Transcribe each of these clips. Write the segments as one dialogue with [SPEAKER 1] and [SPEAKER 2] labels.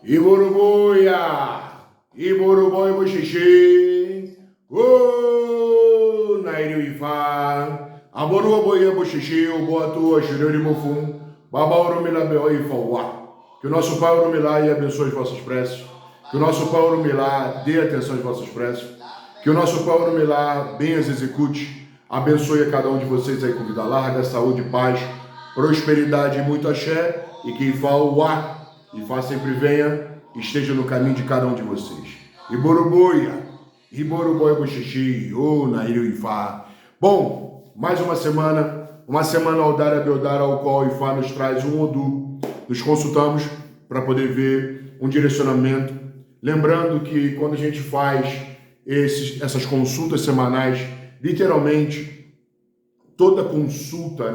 [SPEAKER 1] Iburubuia, Iburuboi Boxixi, Nairo Ifa, Aburuboia Boxixi, o Boatu, Xiruri Mufum, Babauro Milabeo e Fauá. Que o nosso Pai Urumilá abençoe as vossas preces, que o nosso Pai Urumilá dê atenção às vossas preces, que o nosso Pai Urumilá bem as execute, abençoe a cada um de vocês aí com vida larga, saúde, paz, prosperidade e muito axé, e que Fauá e Fá sempre venha e esteja no caminho de cada um de vocês. Iburubuia, Iburuboi Boxixi, Nairo Ifá. Bom, mais uma semana Aldara Beodara, ao qual Ifá nos traz um Odu. Nos consultamos para poder ver um direcionamento. Lembrando que quando a gente faz essas consultas semanais, literalmente, toda consulta,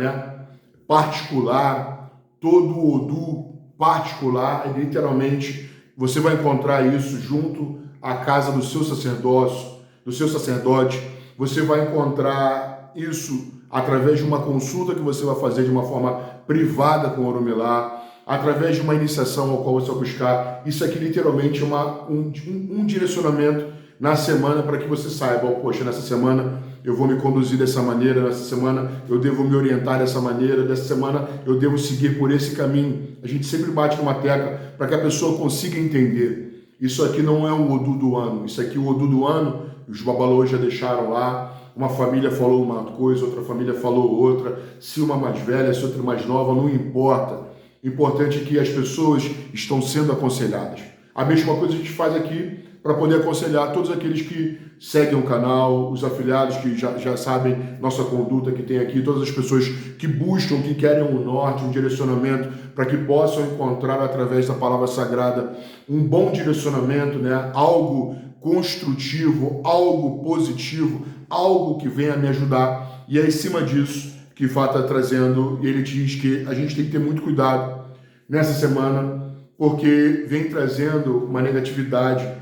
[SPEAKER 1] particular, todo Odu particular, literalmente, você vai encontrar isso junto à casa do seu sacerdócio, do seu sacerdote. Você vai encontrar isso através de uma consulta que você vai fazer de uma forma privada com o Orumilá, através de uma iniciação ao qual você vai buscar. Isso aqui literalmente é um direcionamento na semana para que você saiba, poxa, nessa semana eu vou me conduzir dessa maneira, nessa semana eu devo me orientar dessa maneira, dessa semana eu devo seguir por esse caminho. A gente sempre bate numa tecla para que a pessoa consiga entender. Isso aqui não é o Odu do ano, isso aqui o Odu do ano, os babalôs já deixaram lá, uma família falou uma coisa, outra família falou outra, se uma mais velha, se outra mais nova, não importa. O importante é que as pessoas estão sendo aconselhadas. A mesma coisa a gente faz aqui para poder aconselhar todos aqueles que seguem o canal, os afiliados que já sabem nossa conduta que tem aqui, todas as pessoas que buscam, que querem um norte, um direcionamento, para que possam encontrar através da palavra sagrada um bom direcionamento, algo construtivo, algo positivo, algo que venha me ajudar. E é em cima disso que Fá está trazendo, e ele diz que a gente tem que ter muito cuidado nessa semana, porque vem trazendo uma negatividade,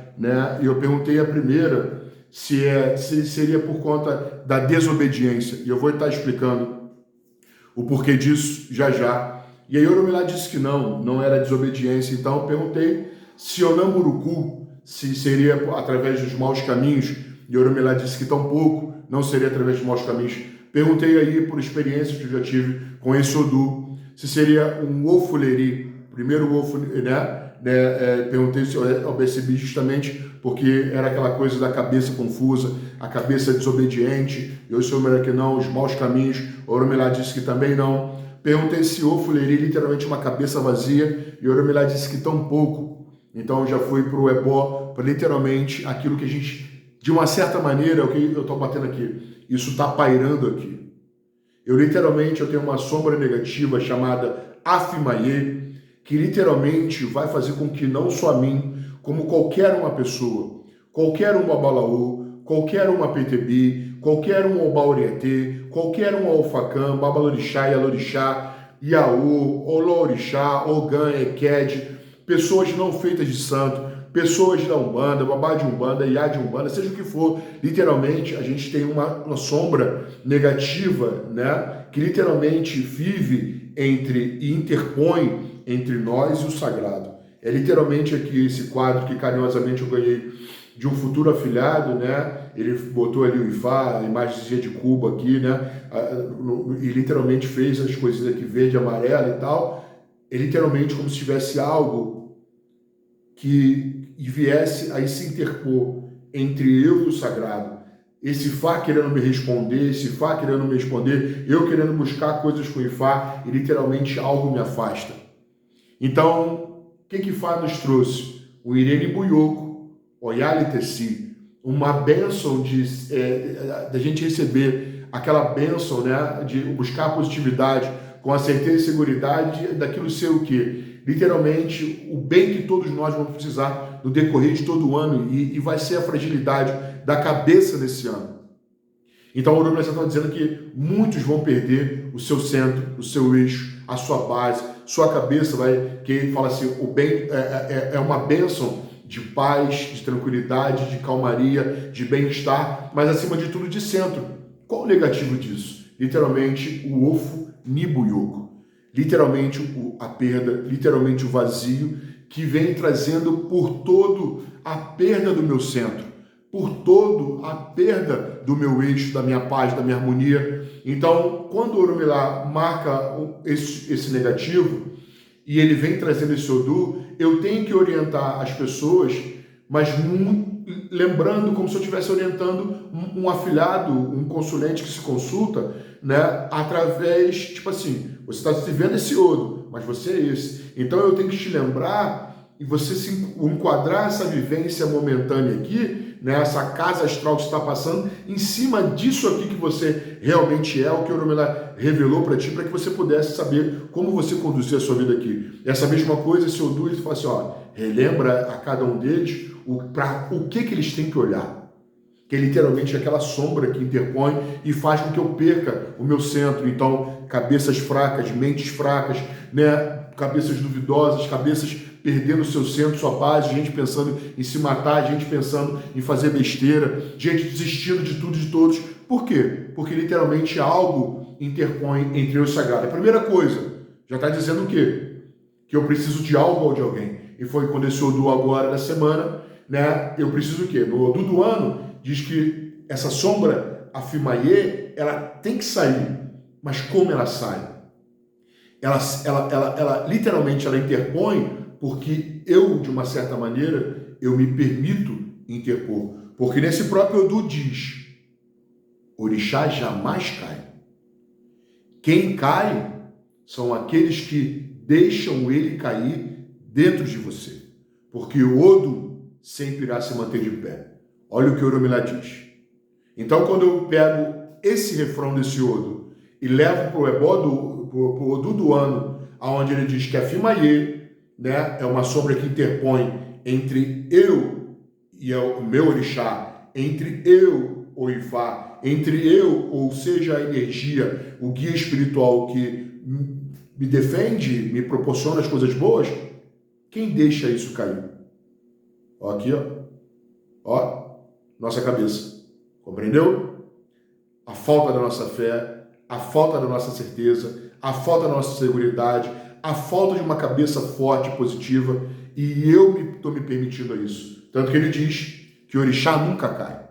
[SPEAKER 1] e eu perguntei a primeira se seria por conta da desobediência, e eu vou estar explicando o porquê disso já. E aí Orumilá disse que não era desobediência, então eu perguntei se Onamburuku, se seria através dos maus caminhos, e Orumilá disse que tampouco não seria através dos maus caminhos. Perguntei aí por experiências que eu já tive com esse Odu, se seria um Ofuleri, primeiro Ofuleri, perguntei se eu percebi justamente porque era aquela coisa da cabeça confusa, a cabeça desobediente, eu sou melhor que não, os maus caminhos, Orumilá disse que também não. Perguntei se Ofuleri, literalmente uma cabeça vazia, e Orumilá disse que tampouco. Então já fui para o Ebó, para literalmente aquilo que a gente, de uma certa maneira, é o que eu estou batendo aqui, isso está pairando aqui. Eu tenho uma sombra negativa chamada Afimaye, que literalmente vai fazer com que não só a mim, como qualquer uma pessoa, qualquer um Babalaú, qualquer uma PTB, qualquer um Obaurietê, qualquer um Alfacã, Babalorixá, Yalorixá, Iaú, Olorixá, Ogã, Eked, pessoas não feitas de santo, pessoas da Umbanda, Babá de Umbanda, Iá de Umbanda, seja o que for, literalmente a gente tem uma sombra negativa, que literalmente vive e interpõe entre nós e o sagrado. É literalmente aqui esse quadro que carinhosamente eu ganhei de um futuro afilhado, Ele botou ali o Ifá, a imagem de Cuba aqui, E literalmente fez as coisinhas aqui verde, amarelo e tal. É literalmente como se tivesse algo que viesse a se interpor entre eu e o sagrado. Esse Ifá querendo me responder, eu querendo buscar coisas com o Ifá, e literalmente algo me afasta. Então, o que Ifá nos trouxe? O Irene Buioco, Oyali Tessi, uma bênção da gente receber aquela bênção, de buscar positividade, com a certeza e segurança daquilo ser o quê? Literalmente, o bem que todos nós vamos precisar no decorrer de todo o ano, e vai ser a fragilidade da cabeça desse ano. Então, o Orumilá está dizendo que muitos vão perder o seu centro, o seu eixo, a sua base, sua cabeça que fala assim, o bem é uma bênção de paz, de tranquilidade, de calmaria, de bem-estar, mas acima de tudo de centro. Qual o negativo disso? Literalmente o Ofo Nibuyoku. Literalmente a perda, literalmente o vazio, que vem trazendo por todo a perda do meu centro, por todo a perda do meu eixo, da minha paz, da minha harmonia. Então, quando o Orunmila marca esse negativo e ele vem trazendo esse Odu, eu tenho que orientar as pessoas, mas lembrando como se eu estivesse orientando um afilhado, um consulente que se consulta, né, através, tipo assim, você está se vendo esse Odu, mas você é esse. Então eu tenho que te lembrar e você se enquadrar essa vivência momentânea aqui, né, essa casa astral que você está passando, em cima disso aqui que você realmente é, o que o Orunmila revelou para ti, para que você pudesse saber como você conduzir a sua vida aqui. Essa mesma coisa, esse Odu, ele fala assim, ó, relembra a cada um deles para o que eles têm que olhar. Que é literalmente aquela sombra que interpõe e faz com que eu perca o meu centro. Então, cabeças fracas, mentes fracas, né? Cabeças duvidosas, cabeças perdendo seu centro, sua base, gente pensando em se matar, gente pensando em fazer besteira, gente desistindo de tudo e de todos. Por quê? Porque literalmente algo interpõe entre eu e o sagrado. A primeira coisa, já está dizendo o quê? Que eu preciso de algo ou de alguém. E foi quando esse Odu agora da semana, né? Eu preciso o quê? No Odu do ano, diz que essa sombra, a Fimaye, ela tem que sair. Mas como ela sai? Ela literalmente ela interpõe porque eu, de uma certa maneira, eu me permito interpor. Porque nesse próprio Odu diz, orixá jamais cai. Quem cai são aqueles que deixam ele cair dentro de você. Porque o Odu sempre irá se manter de pé. Olha o que o Orunmila diz. Então, quando eu pego esse refrão desse Odu e levo para o Odu do ano, onde ele diz que a Fimaye, né, é uma sombra que interpõe entre eu e o meu orixá, entre eu, o Ifá, entre eu, ou seja, a energia, o guia espiritual que me defende, me proporciona as coisas boas, quem deixa isso cair? Ó, aqui, ó, nossa cabeça. Compreendeu? A falta da nossa fé, a falta da nossa certeza, a falta da nossa seguridade, a falta de uma cabeça forte e positiva, e eu estou me permitindo isso. Tanto que ele diz que o orixá nunca cai.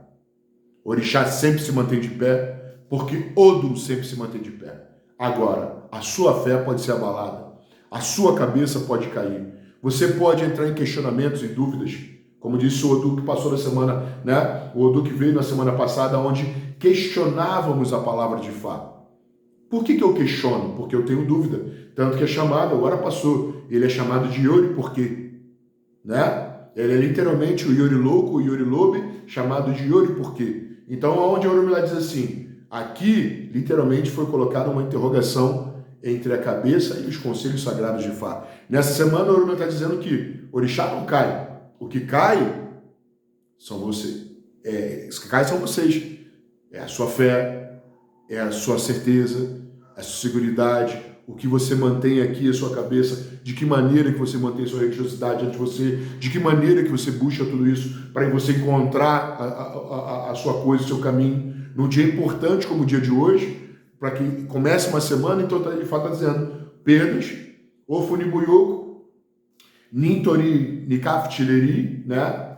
[SPEAKER 1] O orixá sempre se mantém de pé, porque Odu sempre se mantém de pé. Agora, a sua fé pode ser abalada, a sua cabeça pode cair, você pode entrar em questionamentos e dúvidas, como disse o Odu que passou na semana, né? O Odu que veio na semana passada, onde questionávamos a palavra de Fá. Por que eu questiono? Porque eu tenho dúvida. Tanto que é chamado, agora passou, ele é chamado de Yori por quê? Né? Ele é literalmente o Yori louco, o Yori lobe, chamado de Yori por quê? Então, onde a Orunmila diz assim, aqui, literalmente, foi colocada uma interrogação entre a cabeça e os conselhos sagrados de Fá. Nessa semana, a Orunmila está dizendo que orixá não cai. O que cai são vocês. Os que caem são vocês. É a sua fé, é a sua certeza, a sua seguridade, o que você mantém aqui, a sua cabeça, de que maneira que você mantém a sua religiosidade diante de você, de que maneira que você busca tudo isso para você encontrar a sua coisa, o seu caminho, num dia importante como o dia de hoje, para que comece uma semana. Então ele está dizendo, perdas, Ofunibuyoko, Nintori Nikaftileri, né?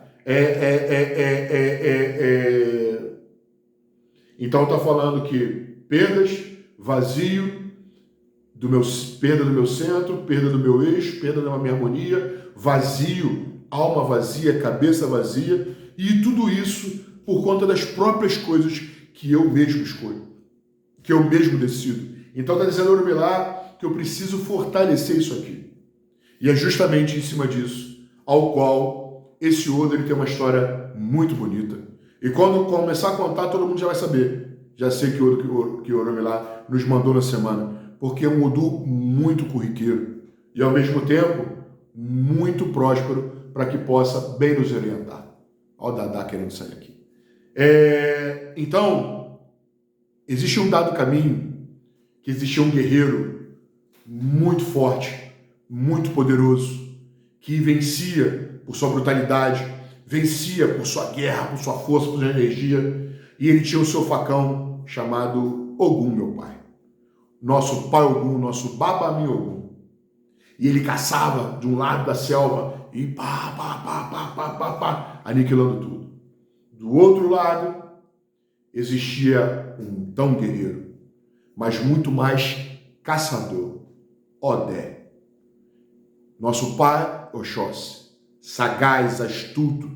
[SPEAKER 1] Então está falando que perdas, vazio, perda do meu centro, perda do meu eixo, perda da minha harmonia, vazio, alma vazia, cabeça vazia, e tudo isso por conta das próprias coisas que eu mesmo escolho, que eu mesmo decido. Então está dizendo Orunmila que eu preciso fortalecer isso aqui. E é justamente em cima disso ao qual esse Odu ele tem uma história muito bonita. E quando começar a contar, todo mundo já vai saber. Já sei que o Orunmila nos mandou na semana. Porque é um Odu muito corriqueiro e, ao mesmo tempo, muito próspero para que possa bem nos orientar. Olha o Dadá querendo sair aqui. Então, existe um dado caminho, que existia um guerreiro muito forte, muito poderoso, que vencia por sua brutalidade, vencia por sua guerra, por sua força, por sua energia, e ele tinha o seu facão chamado Ogum, meu pai. Nosso pai Ogum, nosso Babami Ogum. e ele caçava de um lado da selva e aniquilando tudo. Do outro lado, existia um tão guerreiro, mas muito mais caçador, Odé. Nosso pai, Oxóssi, sagaz, astuto,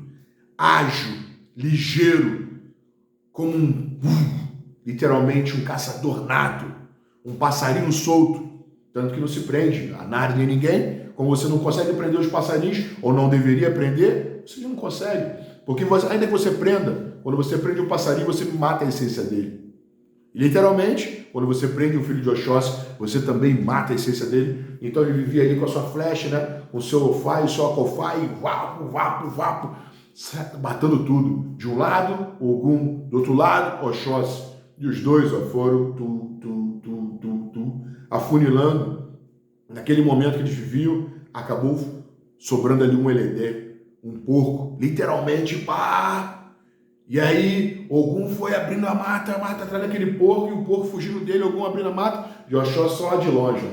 [SPEAKER 1] ágil, ligeiro, como literalmente um caçador nato, um passarinho solto, tanto que não se prende a nada nem ninguém. Como você não consegue prender os passarinhos, ou não deveria prender, você não consegue. Porque ainda que você prenda, quando você prende um passarinho, você mata a essência dele. E, literalmente, quando você prende um filho de Oxóssi, você também mata a essência dele. Então ele vivia ali com a sua flecha, né? Com o seu ofá e o seu acofá, e vapo, matando tudo. De um lado, Ogum, do outro lado, Oxóssi. E os dois foram afunilando. Naquele momento que eles viviam, acabou sobrando ali um eledé, um porco, literalmente, pá! E aí, Ogum foi abrindo a mata atrás daquele porco, e o porco fugindo dele, Ogum abrindo a mata, e Oxóssi só lá de longe,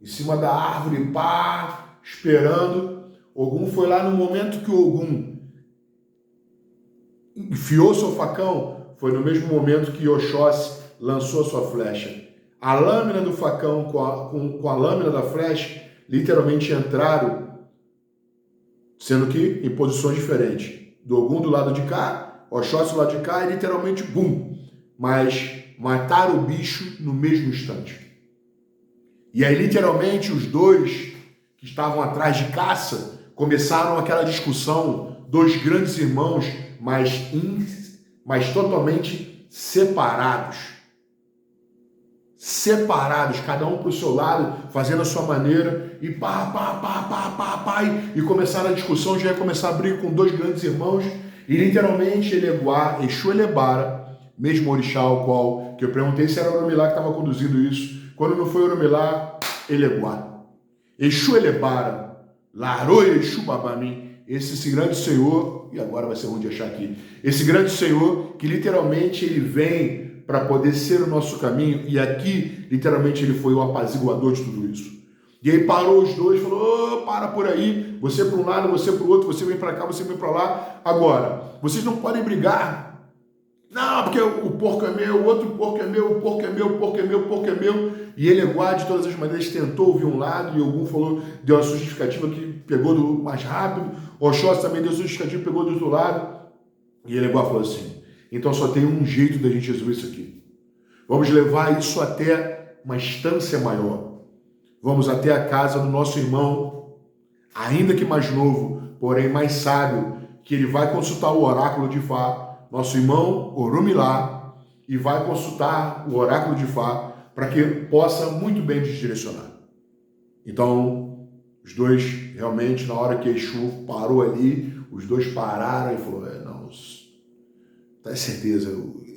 [SPEAKER 1] em cima da árvore, pá, esperando. Ogum foi lá no momento que Ogum enfiou seu facão, foi no mesmo momento que Oxóssi lançou sua flecha. A lâmina do facão com a lâmina da flecha literalmente entraram, sendo que em posições diferentes. Do Ogum do lado de cá, Oxóssi do lado de cá, e literalmente, bum! Mas mataram o bicho no mesmo instante. E aí, literalmente, os dois que estavam atrás de caça começaram aquela discussão, dois grandes irmãos, mas totalmente separados. Separados, cada um para o seu lado, fazendo a sua maneira, e e começaram a discussão, já ia começar a briga com dois grandes irmãos, e literalmente Exu Elebara, mesmo orixá ao qual, que eu perguntei se era o Oromilá que estava conduzindo isso, quando não foi o Oromilá, Eleguá. Exu Elebara, Laroi Exu Babami, esse grande senhor, e agora vai ser ruim de achar aqui, esse grande senhor que literalmente ele vem para poder ser o nosso caminho, e aqui, literalmente, ele foi o apaziguador de tudo isso. E aí parou os dois, falou, para por aí, você para um lado, você para o outro, você vem para cá, você vem para lá. Agora, vocês não podem brigar. Não, porque o porco é meu, o outro porco é meu, o porco é meu, o porco é meu, o porco é meu. E ele, de todas as maneiras, tentou ouvir um lado, e algum falou, deu uma justificativa que pegou do mais rápido, o Oxóssi também deu justificativa, pegou do outro lado, e ele falou assim, então só tem um jeito da gente resolver isso aqui. Vamos levar isso até uma instância maior. Vamos até a casa do nosso irmão, ainda que mais novo, porém mais sábio, que ele vai consultar o oráculo de Ifá, nosso irmão Oromilá, e vai consultar o oráculo de Ifá para que possa muito bem nos direcionar. Então, os dois realmente, na hora que Exu parou ali, os dois pararam e falou, não, tá certeza,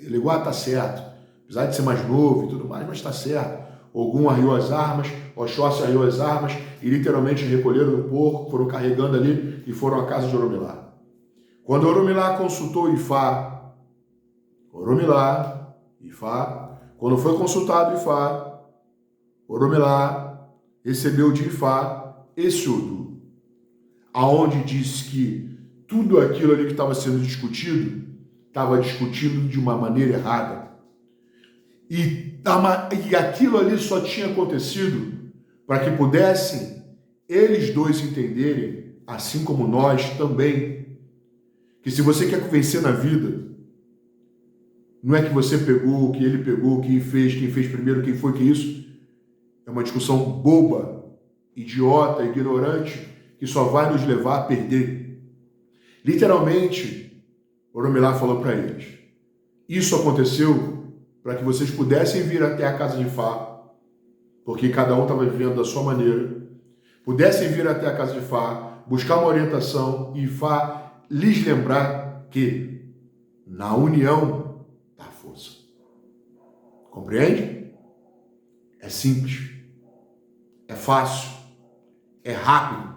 [SPEAKER 1] ele tá certo, apesar de ser mais novo e tudo mais, mas tá certo. Ogum arriou as armas, Oxóssi arriou as armas e literalmente recolheram o porco, foram carregando ali e foram à casa de Oromilá. Quando Oromilá consultou Ifá, quando foi consultado Ifá, Oromilá recebeu de Ifá esse Odu, aonde diz que tudo aquilo ali que estava sendo discutido estava discutindo de uma maneira errada. E aquilo ali só tinha acontecido para que pudessem eles dois entenderem, assim como nós também, que se você quer vencer na vida, não é que você pegou, que ele pegou, quem fez primeiro, quem foi, que isso. É uma discussão boba, idiota, ignorante, que só vai nos levar a perder. Literalmente, Oromilá falou para eles, isso aconteceu para que vocês pudessem vir até a casa de Ifá, porque cada um estava vivendo da sua maneira, pudessem vir até a casa de Ifá, buscar uma orientação e Ifá lhes lembrar que na união dá força. Compreende? É simples, é fácil, é rápido.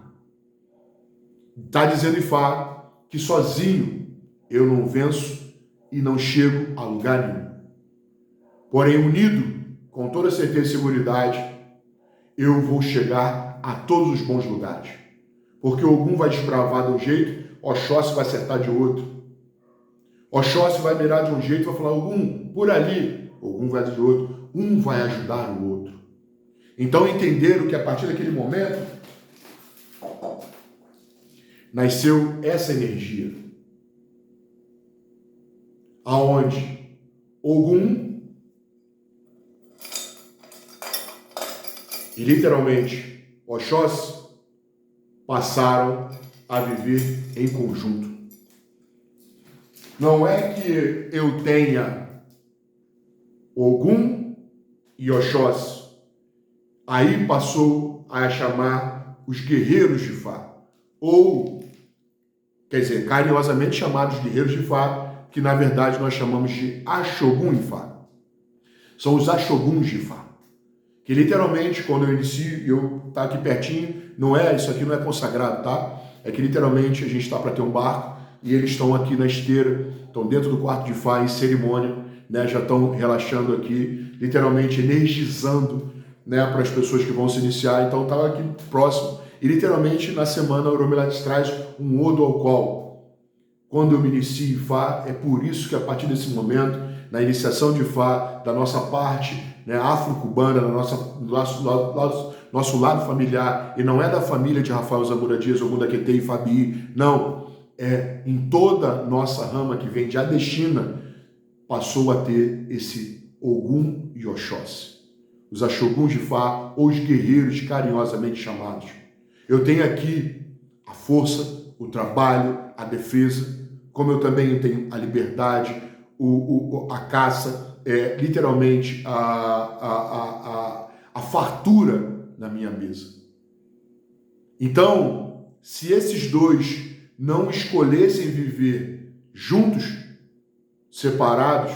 [SPEAKER 1] Está dizendo Ifá que sozinho eu não venço e não chego a lugar nenhum. Porém, unido, com toda certeza e seguridade, eu vou chegar chegar a todos os bons lugares. Porque Ogum vai desbravar de um jeito, Oxóssi vai acertar de outro. Oxóssi vai mirar de um jeito e vai falar, Ogum, por ali. Ogum vai de outro. Um vai ajudar o outro. Então entenderam que a partir daquele momento nasceu essa energia. Aonde Ogum e literalmente Oxóssi passaram a viver em conjunto. Não é que eu tenha Ogum e Oxóssi. Aí passou a chamar os guerreiros de Fá. Ou, quer dizer, carinhosamente chamados guerreiros de Fá, que na verdade nós chamamos de Axogum Ifá. São os Axoguns de Fá. Que literalmente, quando eu inicio, eu tá aqui pertinho, isso aqui não é consagrado, tá? É que literalmente a gente está para ter um barco e eles estão aqui na esteira, estão dentro do quarto de Fá em cerimônia, né? Já estão relaxando aqui, literalmente energizando, né, para as pessoas que vão se iniciar. Então estava aqui próximo. E literalmente na semana a Oromilates traz um odo ao qual, quando eu me inicio em Fá, é por isso que a partir desse momento, na iniciação de Fá, da nossa parte, né, afro-cubana, nosso lado familiar, e não é da família de Rafael Zamora Dias, Ogum Daquetê e Fabi, não, é em toda nossa rama que vem de Adestina, passou a ter esse Ogum e Oxóssi. Os Axoguns de Fá, ou os guerreiros carinhosamente chamados. Eu tenho aqui a força, o trabalho, a defesa, como eu também tenho a liberdade, a caça, literalmente a fartura na minha mesa. Então, se esses dois não escolhessem viver juntos, separados,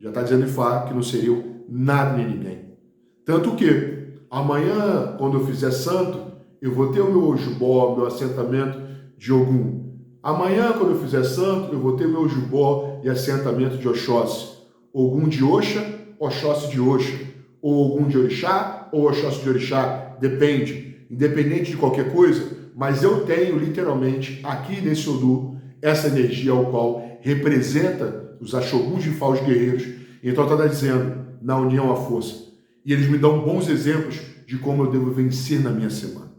[SPEAKER 1] já está dizendo em Fá que não seriam nada nem ninguém. Tanto que amanhã, quando eu fizer santo, eu vou ter o meu Ojubó, meu assentamento de Ogum. Amanhã, quando eu fizer santo, eu vou ter o meu Ojubó e assentamento de Oxóssi. Ogum de Oxa, Oxóssi de Oxa. Ou Ogum de Orixá, ou Oxóssi de Orixá. Depende. Independente de qualquer coisa, mas eu tenho, literalmente, aqui nesse Odu, essa energia ao qual representa os Axoguns de Fá, os guerreiros. Então está dizendo, na união a força. E eles me dão bons exemplos de como eu devo vencer na minha semana.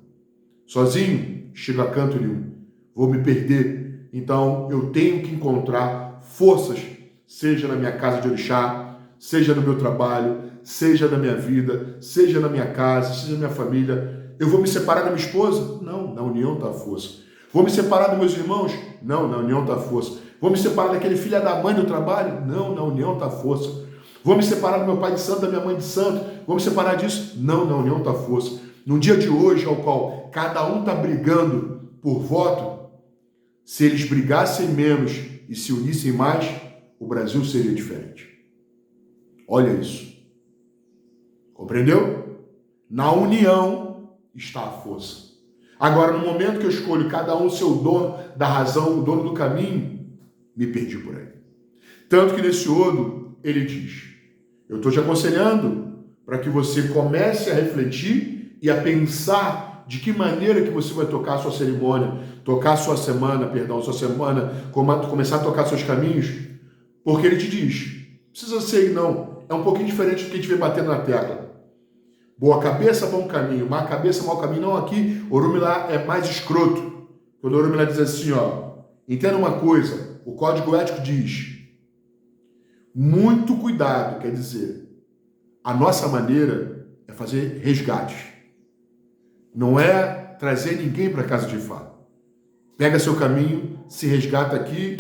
[SPEAKER 1] Sozinho, chego a canto nenhum. Vou me perder. Então, eu tenho que encontrar forças, seja na minha casa de orixá, seja no meu trabalho, seja na minha vida, seja na minha casa, seja na minha família. Eu vou me separar da minha esposa? Não, na união está a força. Vou me separar dos meus irmãos? Não, na união está a força. Vou me separar daquele filho da mãe do trabalho? Não, na união está a força. Vou me separar do meu pai de santo, da minha mãe de santo? Vou me separar disso? Não, na união está a força. No dia de hoje, ao qual cada um está brigando por voto, se eles brigassem menos e se unissem mais, o Brasil seria diferente. Olha isso. Compreendeu? Na união está a força. Agora, no momento que eu escolho cada um ser o dono da razão, o dono do caminho, me perdi por aí. Tanto que nesse odo, ele diz, eu estou te aconselhando para que você comece a refletir e a pensar de que maneira que você vai tocar a sua cerimônia, tocar a sua semana, começar a tocar seus caminhos, porque ele te diz, não precisa ser não, é um pouquinho diferente do que a gente vem batendo na tecla. Boa cabeça, bom caminho, má cabeça, mau caminho. Não, aqui, Orumilá é mais escroto. Quando Orumilá diz assim, entenda uma coisa, o Código Ético diz, muito cuidado, quer dizer, a nossa maneira é fazer resgate. Não é trazer ninguém para a casa de Fá. Pega seu caminho, se resgata aqui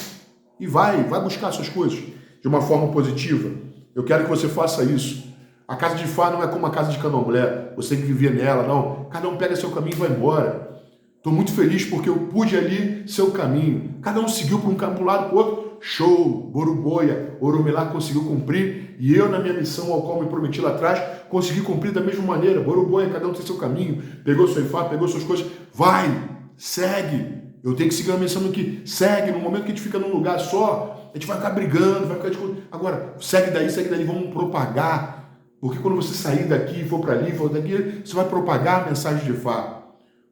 [SPEAKER 1] e vai buscar suas coisas de uma forma positiva. Eu quero que você faça isso. A casa de Fá não é como a casa de Candomblé, você tem que viver nela, não. Cada um pega seu caminho e vai embora. Estou muito feliz porque eu pude ali ser o caminho. Cada um seguiu para um lado, para o outro. Show, Boruboia, Orumilá conseguiu cumprir. E eu, na minha missão, ao qual me prometi lá atrás, consegui cumprir da mesma maneira. Boruboia, cada um tem seu caminho. Pegou seu Ifá, pegou suas coisas. Vai, segue. Eu tenho que seguir uma missão aqui. Segue, no momento que a gente fica num lugar só, a gente vai ficar brigando, vai ficar... Agora, segue daí, vamos propagar. Porque quando você sair daqui, for para ali, for daqui, você vai propagar a mensagem de Fá.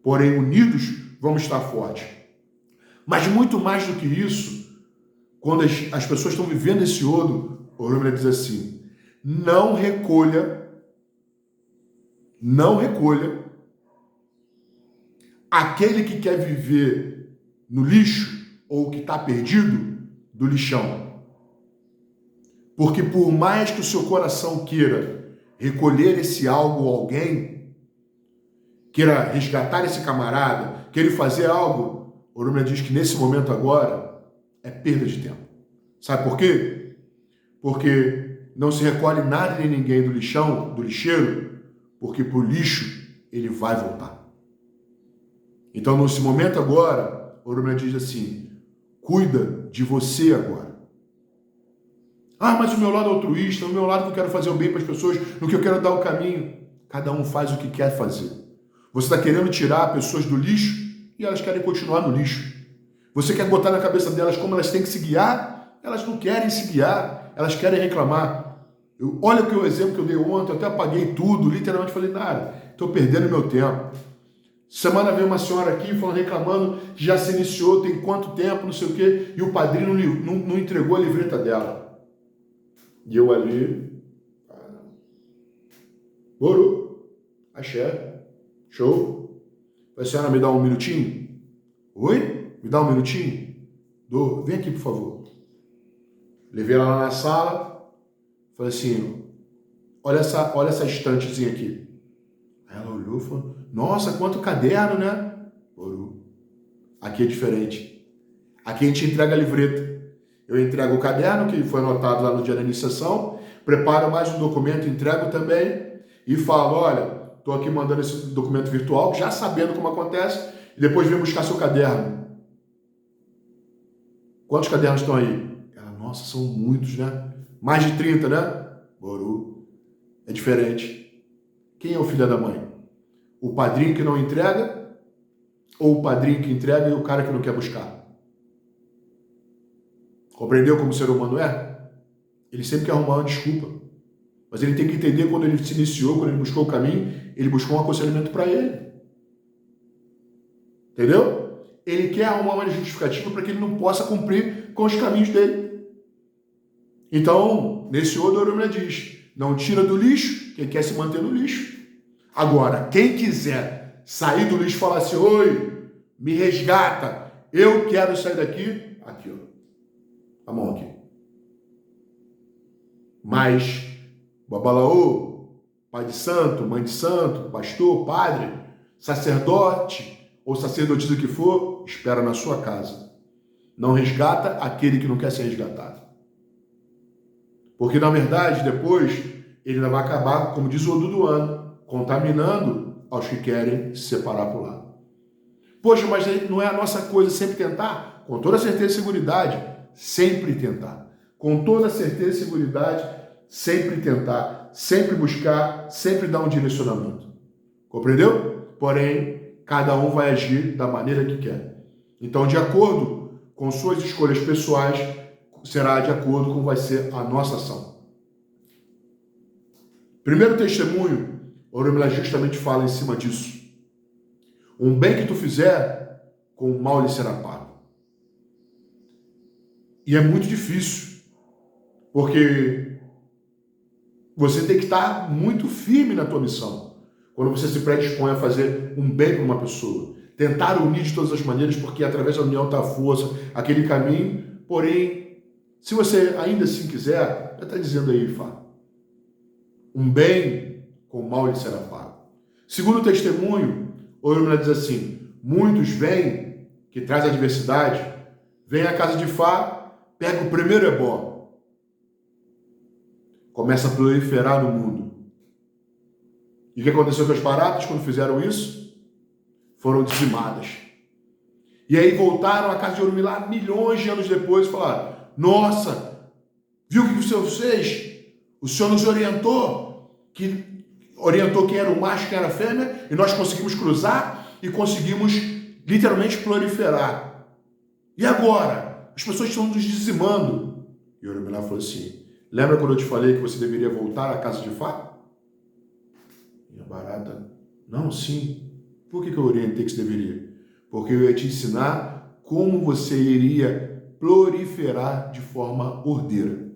[SPEAKER 1] Porém, unidos, vamos estar fortes. Mas muito mais do que isso, quando as pessoas estão vivendo esse iodo, o Oromilá diz assim, não recolha aquele que quer viver no lixo ou que está perdido do lixão. Porque por mais que o seu coração queira recolher esse algo ou alguém, queira resgatar esse camarada, queira fazer algo, o Oromilá diz que nesse momento agora é perda de tempo. Sabe por quê? Porque não se recolhe nada nem ninguém do lixão, do lixeiro, porque pro lixo ele vai voltar. Então, nesse momento agora, o Oromilá diz assim, cuida de você agora. Ah, mas o meu lado altruísta, o meu lado que eu quero fazer o bem para as pessoas, no que eu quero dar o caminho. Cada um faz o que quer fazer. Você está querendo tirar pessoas do lixo e elas querem continuar no lixo. Você quer botar na cabeça delas como elas têm que se guiar? Elas não querem se guiar, elas querem reclamar. Olha o exemplo que eu dei ontem, eu até apaguei tudo, literalmente falei, nada, estou perdendo meu tempo. Semana veio uma senhora aqui falando, reclamando que já se iniciou, tem quanto tempo, não sei o quê, e o padrinho não entregou a livreta dela. E eu ali, Boru, axé, show. A senhora me dá um minutinho? Oi? Me dá um minutinho? Vem aqui, por favor. Levei ela lá na sala, falei assim, olha essa estantezinha aqui. Aí ela olhou e falou, nossa, quanto caderno, né? Boru. Aqui é diferente. Aqui a gente entrega a livreta. Eu entrego o caderno, que foi anotado lá no dia da iniciação, preparo mais um documento, entrego também, e falo, olha, estou aqui mandando esse documento virtual, já sabendo como acontece, e depois vem buscar seu caderno. Quantos cadernos estão aí? Ela, nossa, são muitos, né? Mais de 30, né? Boru. É diferente. Quem é o filho da mãe? O padrinho que não entrega ou o padrinho que entrega e o cara que não quer buscar? Compreendeu como o ser humano é? Ele sempre quer arrumar uma desculpa. Mas ele tem que entender quando ele se iniciou, quando ele buscou o caminho, ele buscou um aconselhamento para ele. Entendeu? Ele quer arrumar uma justificativa para que ele não possa cumprir com os caminhos dele. Então, nesse outro, o Oromilá diz, não tira do lixo quem quer se manter no lixo. Agora, quem quiser sair do lixo e falar assim, oi, me resgata, eu quero sair daqui, aqui, ó. A mão aqui. Mas, babalaô, pai de santo, mãe de santo, pastor, padre, sacerdote ou sacerdotisa que for, espera na sua casa. Não resgata aquele que não quer ser resgatado. Porque, na verdade, depois, ele ainda vai acabar, como diz o Oduduano, contaminando aos que querem se separar por lá. Poxa, mas não é a nossa coisa sempre tentar? Com toda certeza e seguridade, sempre tentar. Com toda certeza e seguridade, sempre tentar, sempre buscar, sempre dar um direcionamento. Compreendeu? Porém, cada um vai agir da maneira que quer. Então, de acordo com suas escolhas pessoais, será de acordo com vai ser a nossa ação. Primeiro testemunho, o Oromilá justamente fala em cima disso. Um bem que tu fizer, com o mal lhe será pago. E é muito difícil, porque você tem que estar muito firme na tua missão. Quando você se predispõe a fazer um bem para uma pessoa. Tentar unir de todas as maneiras, porque através da união está a força, aquele caminho. Porém, se você ainda assim quiser, já está dizendo aí, Fá, um bem com o mal lhe será pago. Segundo testemunho, o Oromilá diz assim, muitos vêm, que traz adversidade, vêm à casa de Fá, pega o primeiro ebó, começa a proliferar no mundo. E o que aconteceu com as baratas quando fizeram isso? Foram dizimadas. E aí voltaram à casa de Oromilá milhões de anos depois e falaram, nossa, viu o que o Senhor fez? O Senhor nos orientou quem era o macho, quem era a fêmea, e nós conseguimos cruzar e conseguimos literalmente proliferar. E agora? As pessoas estão nos dizimando. E o Oromilá falou assim, lembra quando eu te falei que você deveria voltar à casa de Fá? E a barata, não, sim. Por que eu orientei que você deveria? Porque eu ia te ensinar como você iria proliferar de forma ordeira.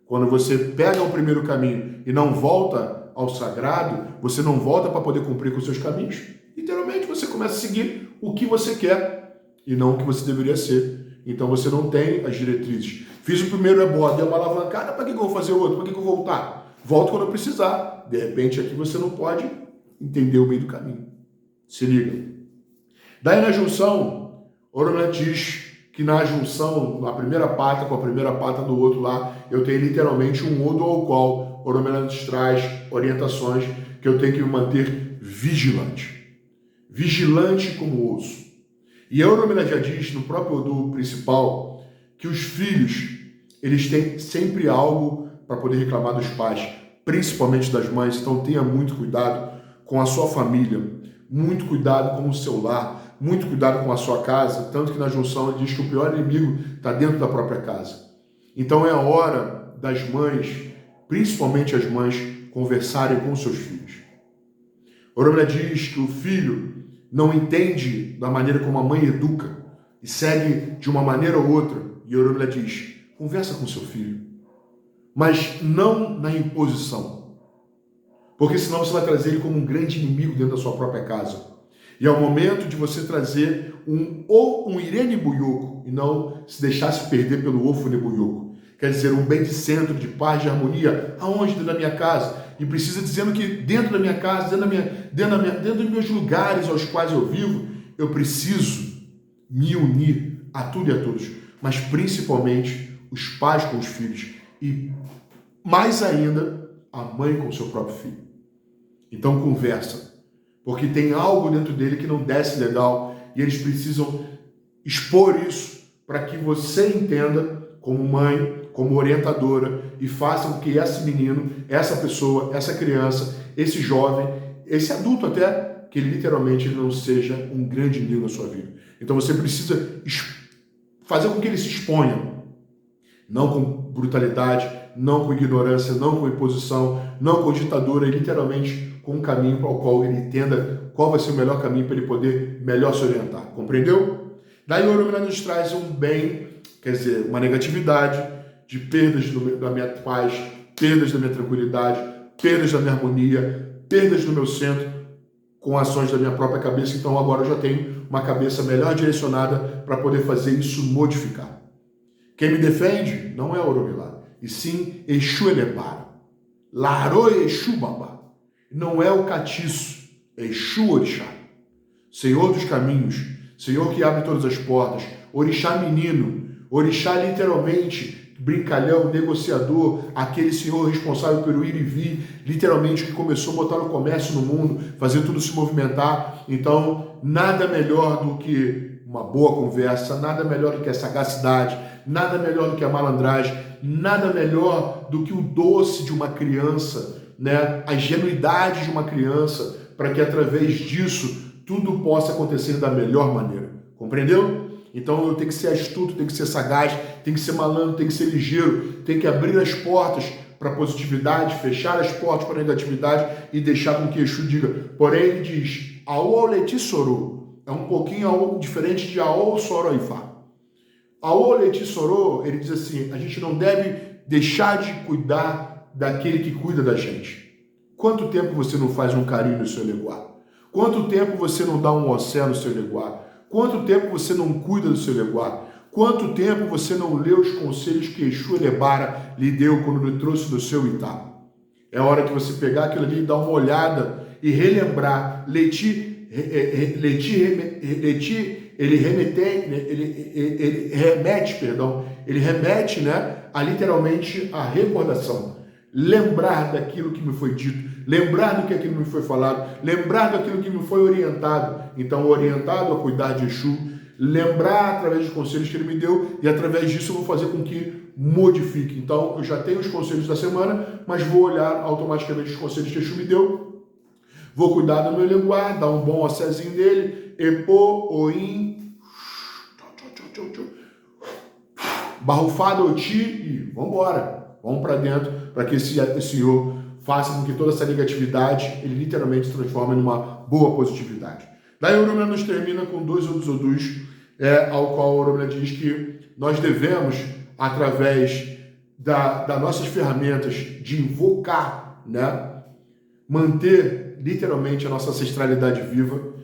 [SPEAKER 1] Quando você pega o primeiro caminho e não volta ao sagrado, você não volta para poder cumprir com os seus caminhos, literalmente você começa a seguir o que você quer e não o que você deveria ser. Então você não tem as diretrizes. Fiz o primeiro ebó, dei uma alavancada, para que eu vou fazer o outro? Para que eu vou voltar? Volto quando eu precisar. De repente aqui você não pode entender o meio do caminho. Se liga. Daí na junção, Oromila diz que na junção, na primeira pata com a primeira pata do outro lá, eu tenho literalmente um odo ao qual Oromila nos traz orientações que eu tenho que me manter vigilante. Vigilante como osso. E a Oromila já diz no próprio odo principal que os filhos, eles têm sempre algo para poder reclamar dos pais, principalmente das mães. Então tenha muito cuidado com a sua família, muito cuidado com o seu lar, muito cuidado com a sua casa, tanto que na junção ele diz que o pior inimigo está dentro da própria casa. Então é a hora das mães, principalmente as mães, conversarem com seus filhos. Oromila diz que o filho não entende da maneira como a mãe educa e segue de uma maneira ou outra. E Oromila diz, conversa com seu filho, mas não na imposição, porque senão você vai trazer ele como um grande inimigo dentro da sua própria casa. E é o momento de você trazer um Irene Buioco e não se deixar se perder pelo Ofune Buioco. Quer dizer, um bem de centro, de paz, de harmonia, aonde? Dentro da minha casa. E precisa dizendo que dentro da minha casa, dentro dos meus lugares aos quais eu vivo, eu preciso me unir a tudo e a todos. Mas principalmente os pais com os filhos. E mais ainda, a mãe com o seu próprio filho. Então conversa. Porque tem algo dentro dele que não desce legal e eles precisam expor isso para que você entenda como mãe, como orientadora e faça com que esse menino, essa pessoa, essa criança, esse jovem, esse adulto até, que ele literalmente não seja um grande inimigo na sua vida. Então você precisa fazer com que ele se exponha, não com brutalidade, não com ignorância, não com imposição, não com ditadura, e literalmente com um caminho para o qual ele entenda qual vai ser o melhor caminho para ele poder melhor se orientar. Compreendeu? Daí o Oromila nos traz um bem, quer dizer, uma negatividade de perdas da minha paz, perdas da minha tranquilidade, perdas da minha harmonia, perdas do meu centro, com ações da minha própria cabeça. Então agora eu já tenho uma cabeça melhor direcionada para poder fazer isso modificar. Quem me defende não é Oromila, e sim Exu Elebara. Larô Exu Babá. Não é o catiço, é Exu Orixá. Senhor dos caminhos, Senhor que abre todas as portas, Orixá menino, Orixá literalmente, brincalhão, negociador, aquele senhor responsável pelo ir e vir, literalmente que começou a botar o comércio no mundo, fazer tudo se movimentar. Então, nada melhor do que uma boa conversa, nada melhor do que a sagacidade, nada melhor do que a malandragem, nada melhor do que o doce de uma criança, né? A ingenuidade de uma criança, para que através disso tudo possa acontecer da melhor maneira. Compreendeu? Então eu tenho que ser astuto, tenho que ser sagaz, tenho que ser malandro, tenho que ser ligeiro, tenho que abrir as portas para a positividade, fechar as portas para a negatividade e deixar com que Exu diga. Porém ele diz, Aô Leti Sorô, é um pouquinho diferente de Aô Soroifá. Aô Leti Sorô, ele diz assim, a gente não deve deixar de cuidar daquele que cuida da gente. Quanto tempo você não faz um carinho no seu leguá? Quanto tempo você não dá um ossé no seu leguá? Quanto tempo você não cuida do seu leguá? Quanto tempo você não lê os conselhos que Exu Elebara lhe deu quando lhe trouxe do seu Itá? É hora de você pegar aquilo ali e dar uma olhada e relembrar. Leti, ele remete, né, a literalmente a recordação. Lembrar daquilo que me foi dito, lembrar do que aquilo me foi falado, lembrar daquilo que me foi orientado. Então, orientado a cuidar de Exu, lembrar através dos conselhos que ele me deu e através disso eu vou fazer com que modifique. Então, eu já tenho os conselhos da semana, mas vou olhar automaticamente os conselhos que Exu me deu, vou cuidar do meu leguá, dar um bom ossézinho nele, Epô, Oim, Barrufada, Oti e vamos embora. Vamos para dentro para que esse senhor faça com que toda essa negatividade, ele literalmente se transforme numa boa positividade. Daí a Oromila nos termina com 2 outros odus, ao qual a Oromila diz que nós devemos, através das nossas ferramentas de invocar, né, manter literalmente a nossa ancestralidade viva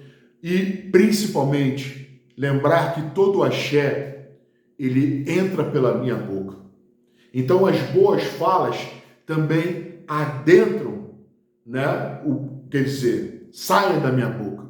[SPEAKER 1] e, principalmente, lembrar que todo axé, ele entra pela minha boca. Então, as boas falas também adentram, né, quer dizer, saem da minha boca.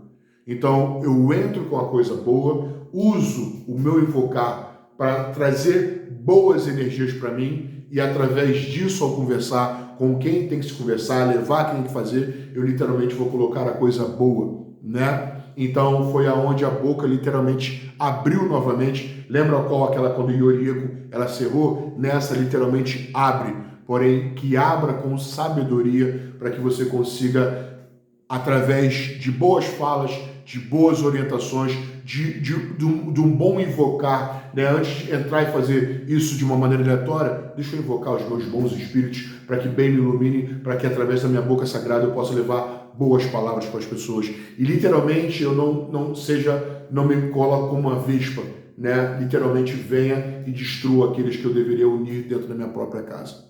[SPEAKER 1] Então, eu entro com a coisa boa, uso o meu invocar para trazer boas energias para mim e, através disso, ao conversar com quem tem que se conversar, levar quem tem que fazer, eu literalmente vou colocar a coisa boa, né? Então, foi aonde a boca literalmente abriu novamente. Lembra qual aquela quando Yoriko ela cerrou? Nessa literalmente abre, porém que abra com sabedoria para que você consiga, através de boas falas, de boas orientações, de um bom invocar, né? Antes de entrar e fazer isso de uma maneira aleatória, deixa eu invocar os meus bons espíritos para que bem me iluminem, para que através da minha boca sagrada eu possa levar boas palavras para as pessoas. E literalmente eu não me coloco como uma vespa, né? Literalmente venha e destrua aqueles que eu deveria unir dentro da minha própria casa.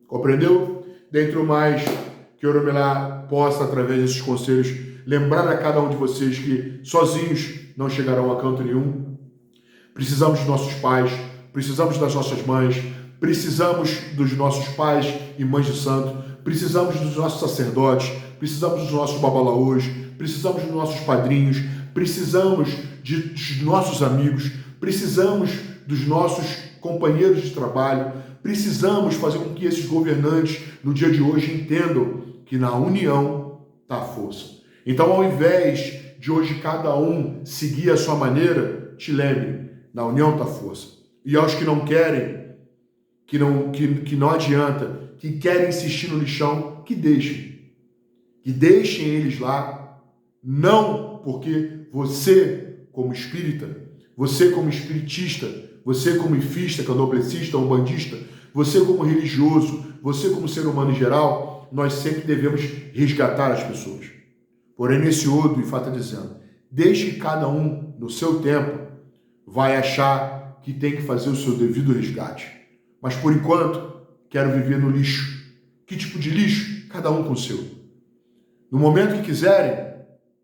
[SPEAKER 1] Compreendeu? Dentro mais que Oromila possa, através desses conselhos, lembrar a cada um de vocês que sozinhos não chegarão a canto nenhum. Precisamos dos nossos pais, precisamos das nossas mães, precisamos dos nossos pais e mães de santo, precisamos dos nossos sacerdotes, precisamos dos nossos babalaôs, precisamos dos nossos padrinhos, precisamos dos nossos amigos, precisamos dos nossos companheiros de trabalho, precisamos fazer com que esses governantes no dia de hoje entendam que na união está a força. Então, ao invés de hoje cada um seguir a sua maneira, te lembre, na união está a força. E aos que não querem, que não adianta, que querem insistir no lixão, que deixem. Que deixem eles lá, não porque você, como espírita, você como espiritista, você como ifista, candomblessista, umbandista, você como religioso, você como ser humano em geral, nós sempre devemos resgatar as pessoas. Porém, nesse Odo, Ifá está dizendo, deixe que cada um, no seu tempo, vai achar que tem que fazer o seu devido resgate. Mas, por enquanto, quero viver no lixo. Que tipo de lixo? Cada um com o seu. No momento que quiserem,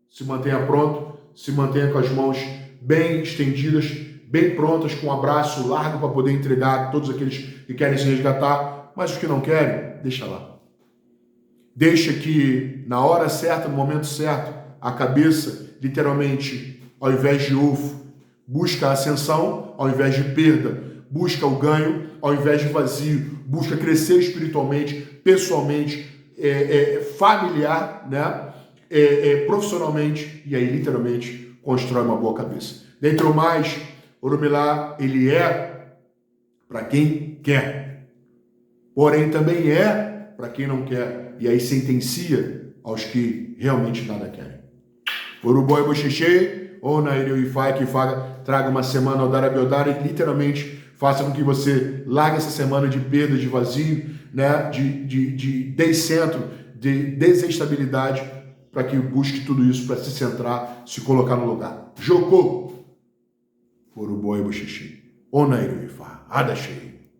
[SPEAKER 1] se mantenha pronto, se mantenha com as mãos bem estendidas, bem prontas, com um abraço largo para poder entregar a todos aqueles que querem se resgatar, mas os que não querem, deixa lá. Deixa que, na hora certa, no momento certo, a cabeça, literalmente, ao invés de ovo, busca a ascensão, ao invés de perda, busca o ganho, ao invés de vazio, busca crescer espiritualmente, pessoalmente, familiar, né? Profissionalmente, e aí, literalmente, constrói uma boa cabeça. Dentro mais, Oromila, ele é para quem quer, porém também é para quem não quer, e aí sentencia aos que realmente nada querem. Oruboi Boxexê, ou na Ireuifai, que traga uma semana Odara Biodara e literalmente faça com que você largue essa semana de perda, de vazio, né, de descentro, de desestabilidade, para que busque tudo isso para se centrar, se colocar no lugar. Jocô! Oruboi Boxexê, ou na Ireuifai, Adachei.